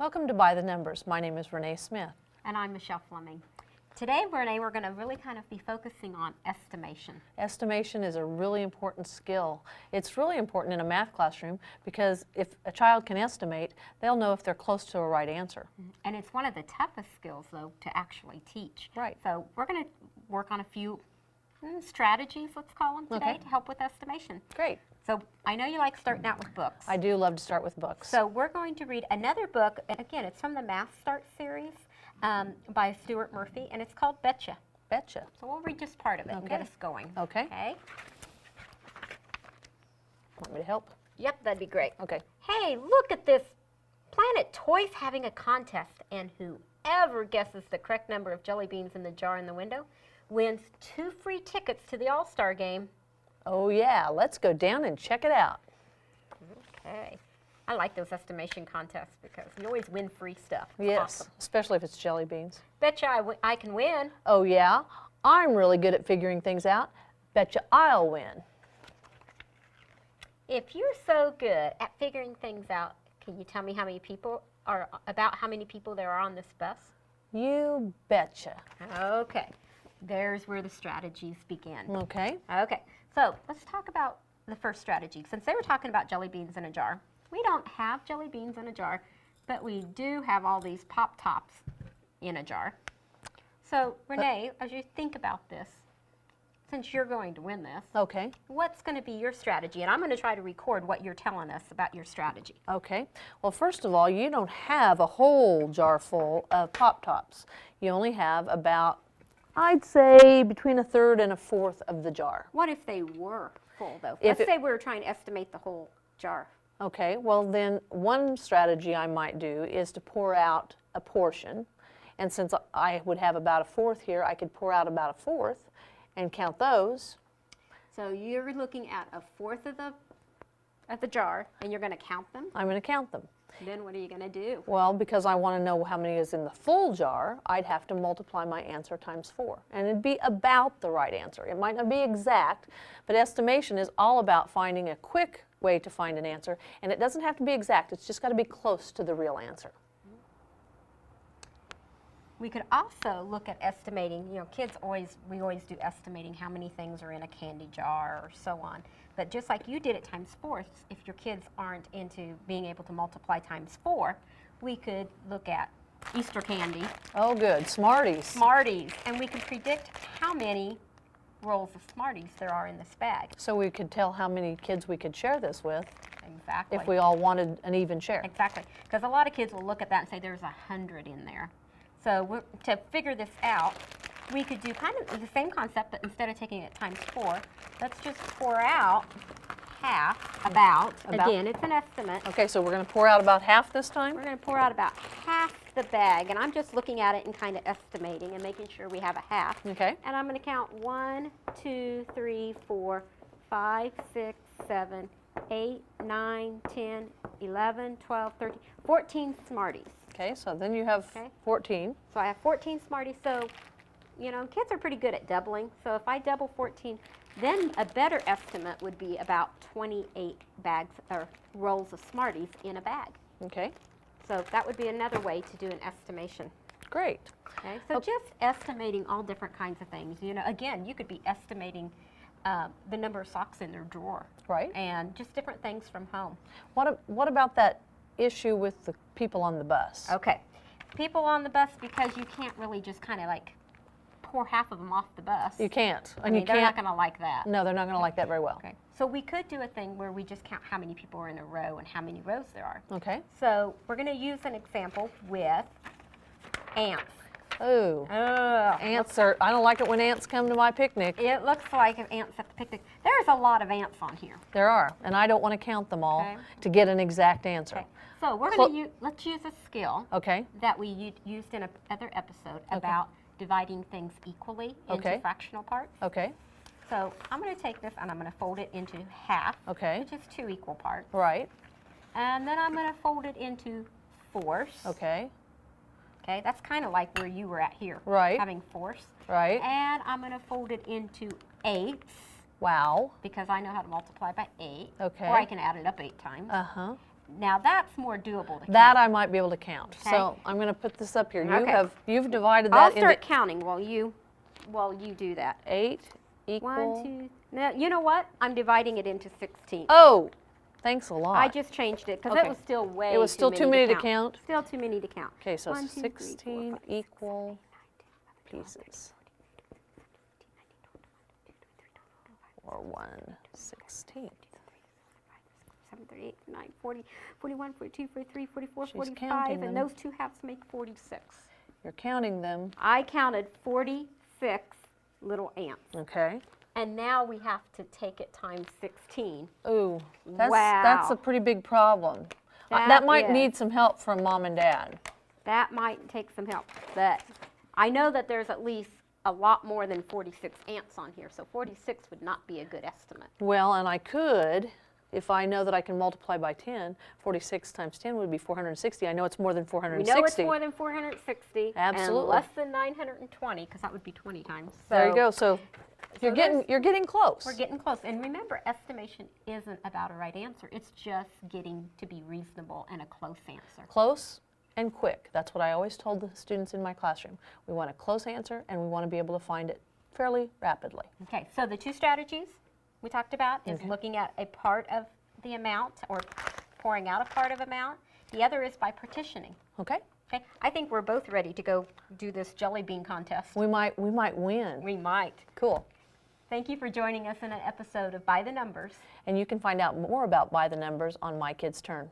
Welcome to By the Numbers. My name is Renee Smith. And I'm Michelle Fleming. Today, Renee, we're going to really kind of be focusing on estimation. Estimation is a really important skill. It's really important in a math classroom because if a child can estimate, they'll know if they're close to a right answer. And it's one of the toughest skills, though, to actually teach. Right. So we're going to work on a few strategies, let's call them today, to help with estimation. Great. So I know you like starting out with books. I do love to start with books. So we're going to read another book, and again, it's from the Math Start series by Stuart Murphy, and it's called Betcha. Betcha. So we'll read just part of it and get us going. Okay. Okay? Want me to help? Yep, that'd be great. Okay. Hey, look at this. Planet Toy's having a contest, and whoever guesses the correct number of jelly beans in the jar in the window wins 2 free tickets to the All-Star game. Oh yeah, let's go down and check it out. Okay. I like those estimation contests because you always win free stuff. It's Yes, awesome. especially if it's jelly beans. Betcha I can win. Oh yeah, I'm really good at figuring things out. Betcha I'll win. If you're so good at figuring things out, can you tell me how many people there are on this bus? You betcha. Okay. There's where the strategies begin. Okay. Okay, so let's talk about the first strategy. Since they were talking about jelly beans in a jar, we don't have jelly beans in a jar, but we do have all these Pop-Tops in a jar. So, Renee, as you think about this, since you're going to win this, Okay. what's going to be your strategy? And I'm going to try to record what you're telling us about your strategy. Okay. Well, first of all, you don't have a whole jar full of Pop-Tops. You only have about, I'd say, between a third and a fourth of the jar. What if they were full, though? If Let's say we were trying to estimate the whole jar. Okay, well then one strategy I might do is to pour out a portion. And since I would have about a fourth here, I could pour out about a fourth and count those. So you're looking at a fourth of the jar, and you're going to count them? I'm going to count them. Then what are you going to do? Well, because I want to know how many is in the full jar, I'd have to multiply my answer times 4. And it'd be about the right answer. It might not be exact, but estimation is all about finding a quick way to find an answer. And it doesn't have to be exact. It's just got to be close to the real answer. We could also look at estimating, kids we always do estimating how many things are in a candy jar or so on. But just like you did it times 4, if your kids aren't into being able to multiply times 4, we could look at Easter candy. Oh, good. Smarties. Smarties. And we can predict how many rolls of Smarties there are in this bag. So we could tell how many kids we could share this with. Exactly. If we all wanted an even share. Exactly. Because a lot of kids will look at that and say there's 100 in there. So to figure this out, we could do kind of the same concept, but instead of taking it times 4, let's just pour out half, about. Again, it's an estimate. Okay, so we're going to pour out about half this time? We're going to pour out about half the bag, and I'm just looking at it and kind of estimating and making sure we have a half. Okay. And I'm going to count 1, 2, 3, 4, 5, 6, 7, 8, 9, 10, 11, 12, 13, 14 Smarties. Okay, so then you have 14. So I have 14 Smarties. So, kids are pretty good at doubling. So if I double 14, then a better estimate would be about 28 bags or rolls of Smarties in a bag. Okay. So that would be another way to do an estimation. Great. Okay. So just estimating all different kinds of things. Again, you could be estimating the number of socks in their drawer. Right. And just different things from home. What about that issue with the people on the bus? Okay. People on the bus, because you can't really just kind of like pour half of them off the bus. You can't. I mean, they're not going to like that. No, they're not going to like that very well. Okay. So we could do a thing where we just count how many people are in a row and how many rows there are. Okay. So we're going to use an example with ants. Oh. Ants are, I don't like it when ants come to my picnic. It looks like ants at the picnic. There's a lot of ants on here. There are, and I don't want to count them all to get an exact answer. Okay. So we're going to let's use a skill that we used in another episode about dividing things equally into fractional parts. Okay. So I'm going to take this and I'm going to fold it into half, which is 2 equal parts. Right. And then I'm going to fold it into fourths. Okay. Okay, that's kind of like where you were at here. Right. Having fourths. Right. And I'm going to fold it into eighths. Wow. Because I know how to multiply by 8. Okay. Or I can add it up 8 times. Uh-huh. Now that's more doable to That count. I might be able to count. Okay. So I'm going to put this up here. Okay. You've divided I'll that start into counting while you do that. 8 equal. 1, 2. Now, you know what? I'm dividing it into 16. Oh, thanks a lot. I just changed it because Okay. it was still way It was still too many to count. count? Still too many to count. Okay, so 1, 2, 3, 4, 16 5, 6, equal pieces. Or 1/16. 7, 3, 8, 9, 40, 41, 42, 43, 44, She's 45, counting and them. those two halves make 46. You're counting them. I counted 46 little ants. Okay. And now we have to take it times 16. Ooh, that's Wow. a pretty big problem. That That might is. need some help from Mom and Dad. That might take some help, but I know that there's at least a lot more than 46 ants on here, so 46 would not be a good estimate. Well, and I could, if I know that I can multiply by 10, 46 times 10 would be 460. I know it's more than We 460. know it's more than 460 Absolutely. and less than 920, because that would be 20 times. There you go. So you're getting close. We're getting close. And remember, estimation isn't about a right answer. It's just getting to be reasonable and a close answer. Close and quick. That's what I always told the students in my classroom. We want a close answer and we want to be able to find it fairly rapidly. Okay, so the two strategies we talked about is Okay. looking at a part of the amount or pouring out a part of amount. The other is by partitioning. Okay? Okay, I think we're both ready to go do this jelly bean contest. We might win. We might. Cool. Thank you for joining us in an episode of By the Numbers. And you can find out more about By the Numbers on My Kids Turn.